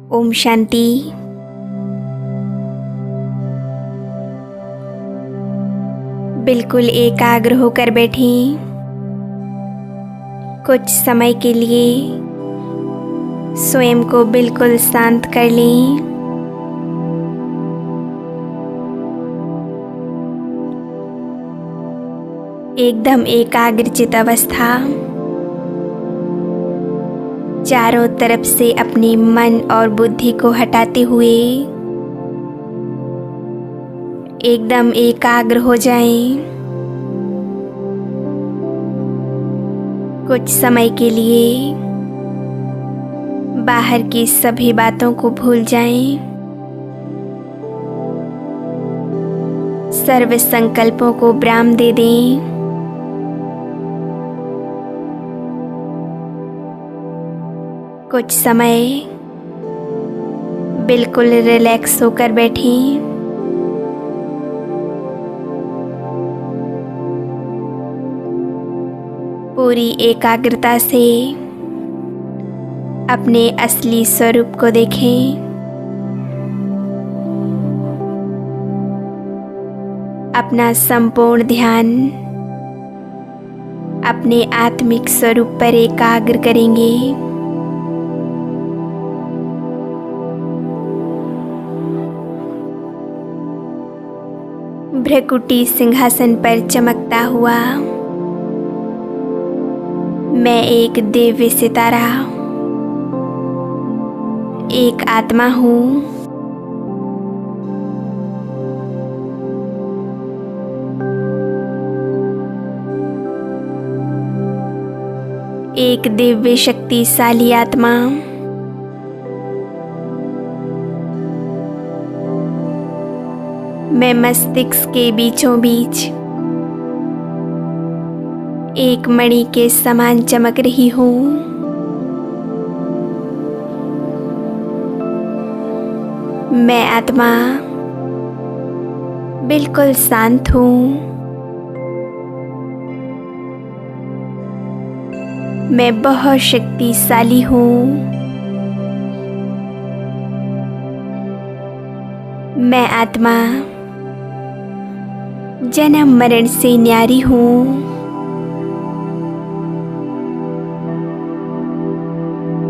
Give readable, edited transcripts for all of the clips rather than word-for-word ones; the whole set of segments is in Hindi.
ओम शांति। बिल्कुल एकाग्र होकर बैठें। कुछ समय के लिए स्वयं को बिल्कुल शांत कर लें। एकदम एकाग्रचित अवस्था। चारों तरफ से अपने मन और बुद्धि को हटाते हुए एकदम एकाग्र हो जाएं। कुछ समय के लिए बाहर की सभी बातों को भूल जाएं। सर्व संकल्पों को विराम दे दें। कुछ समय बिल्कुल रिलैक्स होकर बैठें। पूरी एकाग्रता से अपने असली स्वरूप को देखें। अपना संपूर्ण ध्यान अपने आत्मिक स्वरूप पर एकाग्र करेंगे। भ्रकुटी सिंहासन पर चमकता हुआ मैं एक दिव्य सितारा, एक आत्मा हूँ। एक दिव्य शक्तिशाली आत्मा। मैं मस्तिष्क के बीचों बीच एक मणि के समान चमक रही हूँ। मैं आत्मा बिल्कुल शांत हूँ। मैं बहुत शक्तिशाली हूँ। मैं आत्मा जन्म मरण से न्यारी हूँ।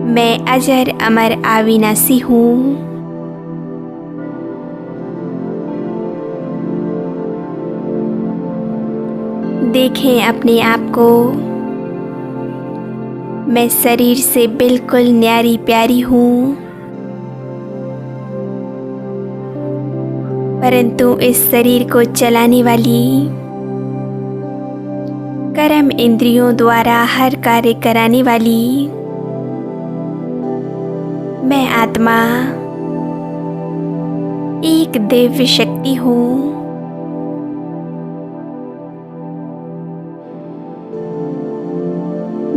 मैं अजर अमर अविनाशी हूँ। देखें अपने आप को। मैं शरीर से बिल्कुल न्यारी प्यारी हूँ, परंतु इस शरीर को चलाने वाली कर्म इंद्रियों द्वारा हर कार्य कराने वाली मैं आत्मा एक दिव्य शक्ति हूँ।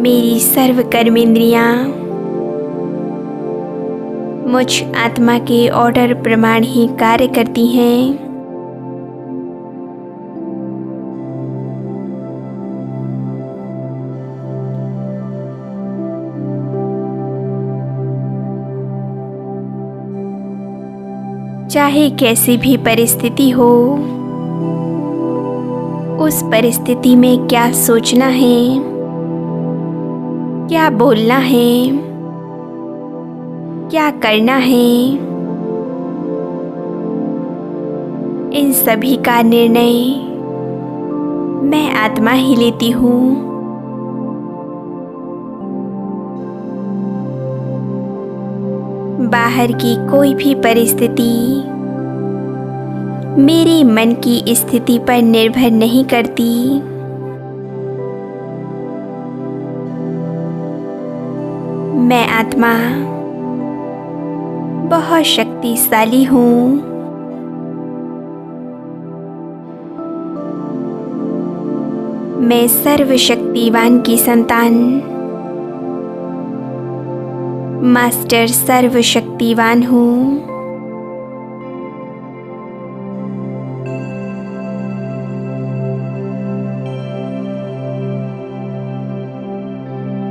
मेरी सर्व कर्मेंद्रियाँ मुझ आत्मा के ऑर्डर प्रमाण ही कार्य करती हैं। चाहे कैसी भी परिस्थिति हो, उस परिस्थिति में क्या सोचना है, क्या बोलना है, क्या करना है, इन सभी का निर्णय मैं आत्मा ही लेती हूँ। बाहर की कोई भी परिस्थिति मेरे मन की स्थिति पर निर्भर नहीं करती। मैं आत्मा बहुत शक्तिशाली हूँ। मैं सर्वशक्तिवान की संतान, मास्टर सर्वशक्तिवान हूँ।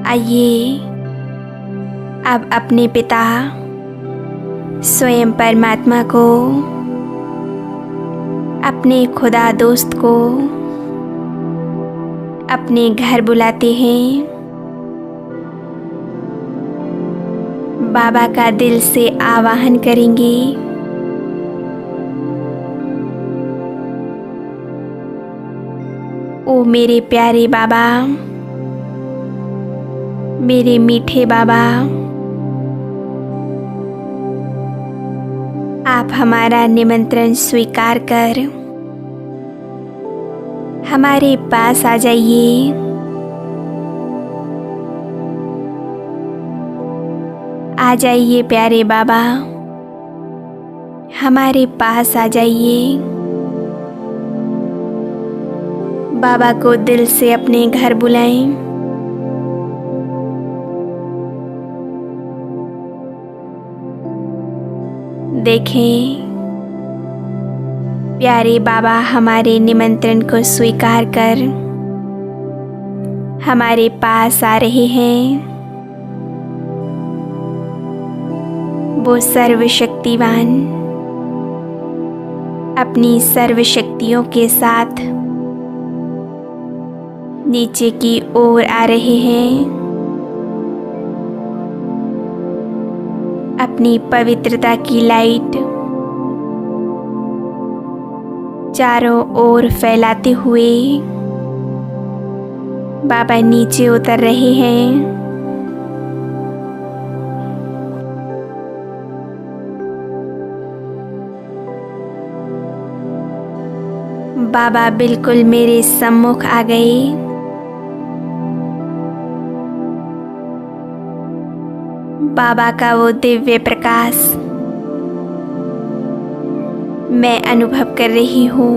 आइए अब अपने पिता स्वयं परमात्मा को, अपने खुदा दोस्त को अपने घर बुलाते हैं। बाबा का दिल से आवाहन करेंगे। ओ मेरे प्यारे बाबा, मेरे मीठे बाबा, आप हमारा निमंत्रण स्वीकार कर हमारे पास आ जाइए। आ जाइए प्यारे बाबा, हमारे पास आ जाइए। बाबा को दिल से अपने घर बुलाएं। देखें, प्यारे बाबा हमारे निमंत्रण को स्वीकार कर हमारे पास आ रहे हैं। वो सर्वशक्तिवान अपनी सर्वशक्तियों के साथ नीचे की ओर आ रहे हैं। अपनी पवित्रता की लाइट चारों ओर फैलाते हुए बाबा नीचे उतर रहे हैं। बाबा बिल्कुल मेरे सम्मुख आ गए। बाबा का वो दिव्य प्रकाश मैं अनुभव कर रही हूँ।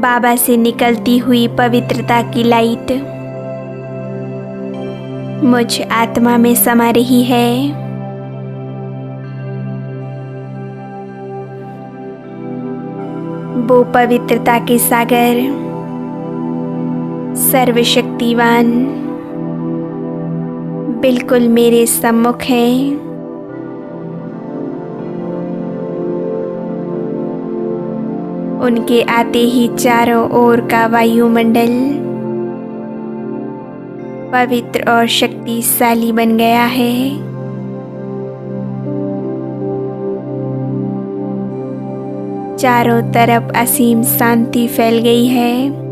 बाबा से निकलती हुई पवित्रता की लाइट मुझ आत्मा में समा रही है। वो पवित्रता के सागर सर्वशक्तिवान बिल्कुल मेरे सम्मुख है। उनके आते ही चारों ओर का वायुमंडल पवित्र और शक्तिशाली बन गया है। चारों तरफ असीम शांति फैल गई है।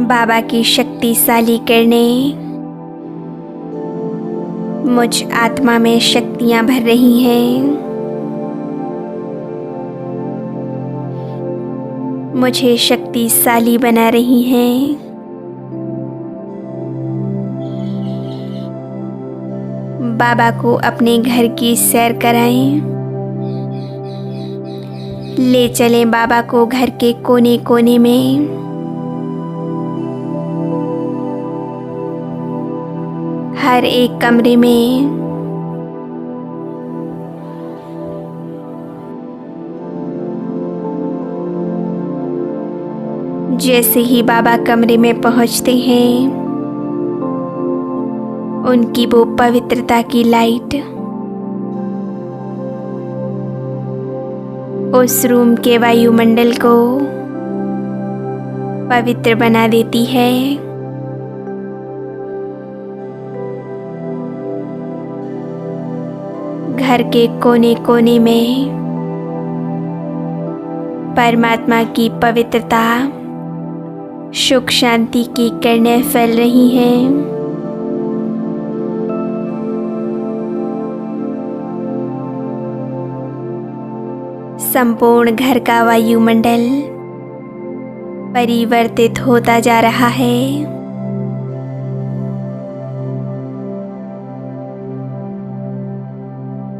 बाबा की शक्तिशाली किरणें मुझ आत्मा में शक्तियां भर रही हैं। मुझे शक्तिशाली बना रही हैं। बाबा को अपने घर की सैर कराएं। ले चलें बाबा को घर के कोने कोने में। हर एक कमरे में जैसे ही बाबा कमरे में पहुंचते हैं, उनकी वो पवित्रता की लाइट उस रूम के वायुमंडल को पवित्र बना देती है। घर के कोने कोने में परमात्मा की पवित्रता, सुख शांति की किरणें फैल रही हैं। संपूर्ण घर का वायुमंडल परिवर्तित होता जा रहा है।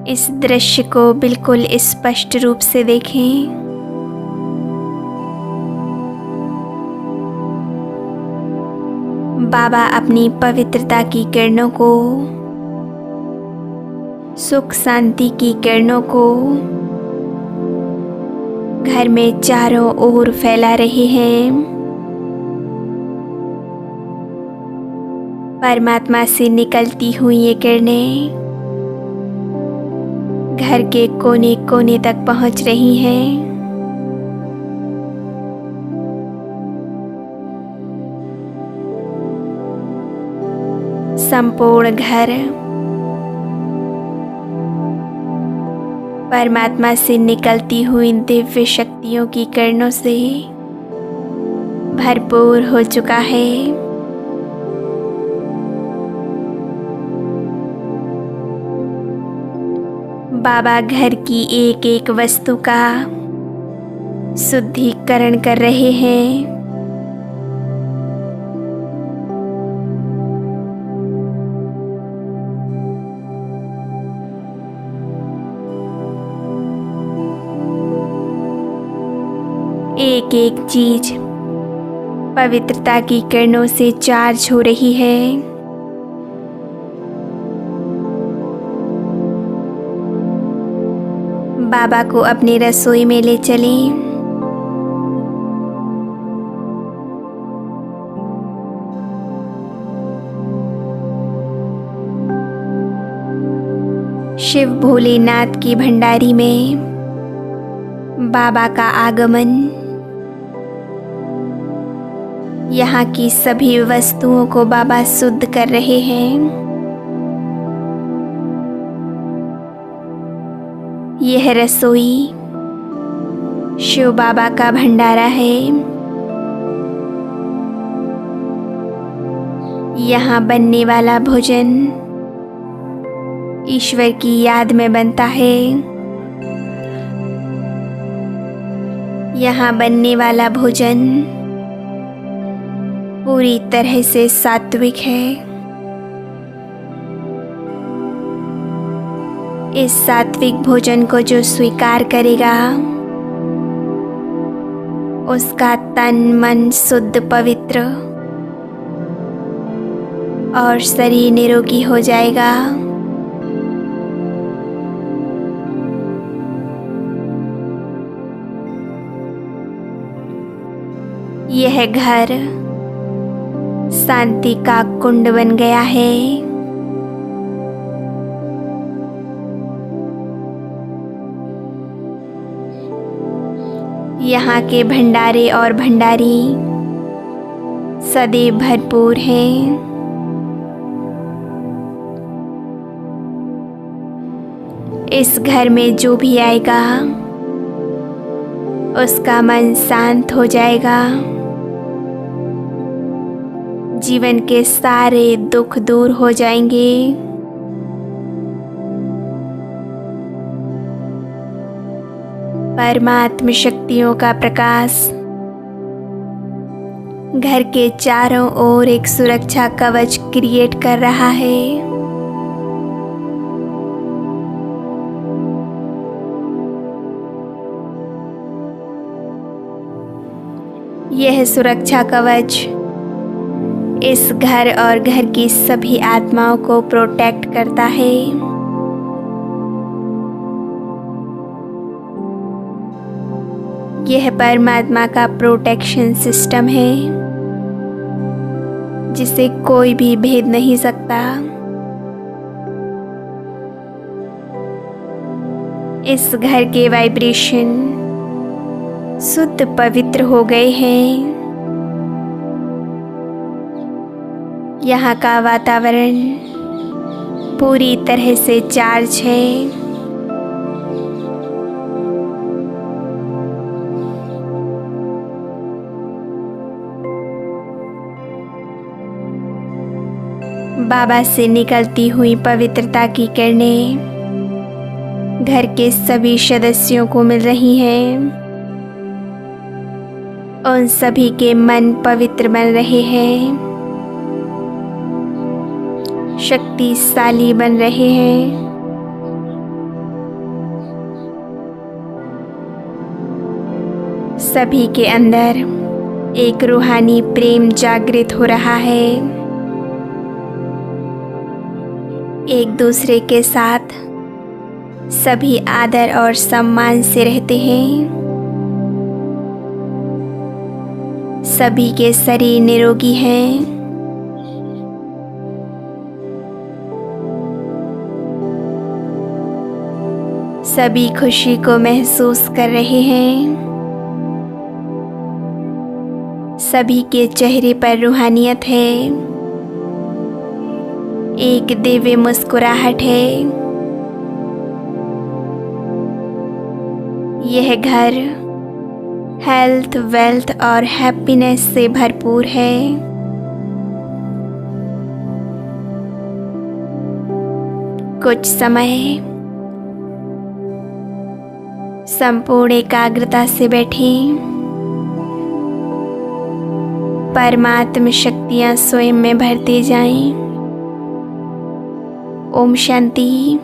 इस दृश्य को बिल्कुल स्पष्ट रूप से देखें। बाबा अपनी पवित्रता की किरणों को सुख शांति की किरणों को घर में चारों ओर फैला रहे हैं। परमात्मा से निकलती हुई ये किरणें घर के कोने कोने तक पहुंच रही हैं। संपूर्ण घर परमात्मा से निकलती हुई दिव्य शक्तियों की किरणों से भरपूर हो चुका है। बाबा घर की एक एक वस्तु का शुद्धिकरण कर रहे हैं। एक एक चीज पवित्रता की किरणों से चार्ज हो रही है। बाबा को अपनी रसोई में ले चलें। शिव भोलेनाथ की भंडारी में बाबा का आगमन यहाँ की सभी वस्तुओं को बाबा शुद्ध कर रहे हैं। यह रसोई शिव बाबा का भंडारा है। यहाँ बनने वाला भोजन ईश्वर की याद में बनता है। यहाँ बनने वाला भोजन पूरी तरह से सात्विक है। इस सात्विक भोजन को जो स्वीकार करेगा उसका तन मन शुद्ध पवित्र और शरीर निरोगी हो जाएगा। यह घर शांति का कुंड बन गया है। यहाँ के भंडारे और भंडारी सदैव भरपूर हैं। इस घर में जो भी आएगा उसका मन शांत हो जाएगा। जीवन के सारे दुख दूर हो जाएंगे। परमात्म शक्तियों का प्रकाश घर के चारों ओर एक सुरक्षा कवच क्रिएट कर रहा है। यह सुरक्षा कवच इस घर और घर की सभी आत्माओं को प्रोटेक्ट करता है। यह परमात्मा का प्रोटेक्शन सिस्टम है जिसे कोई भी भेद नहीं सकता। इस घर के वाइब्रेशन शुद्ध पवित्र हो गए हैं। यहाँ का वातावरण पूरी तरह से चार्ज है। बाबा से निकलती हुई पवित्रता की किरणें घर के सभी सदस्यों को मिल रही हैं। उन सभी के मन पवित्र बन रहे हैं, शक्तिशाली बन रहे हैं। सभी के अंदर एक रूहानी प्रेम जागृत हो रहा है। एक दूसरे के साथ सभी आदर और सम्मान से रहते हैं। सभी के शरीर निरोगी हैं। सभी खुशी को महसूस कर रहे हैं। सभी के चेहरे पर रूहानियत है। एक दिव्य मुस्कुराहट है। यह घर हेल्थ, वेल्थ और हैप्पीनेस से भरपूर है। कुछ समय संपूर्ण एकाग्रता से बैठें। परमात्म शक्तियां स्वयं में भरते जाएं। ओम शांति।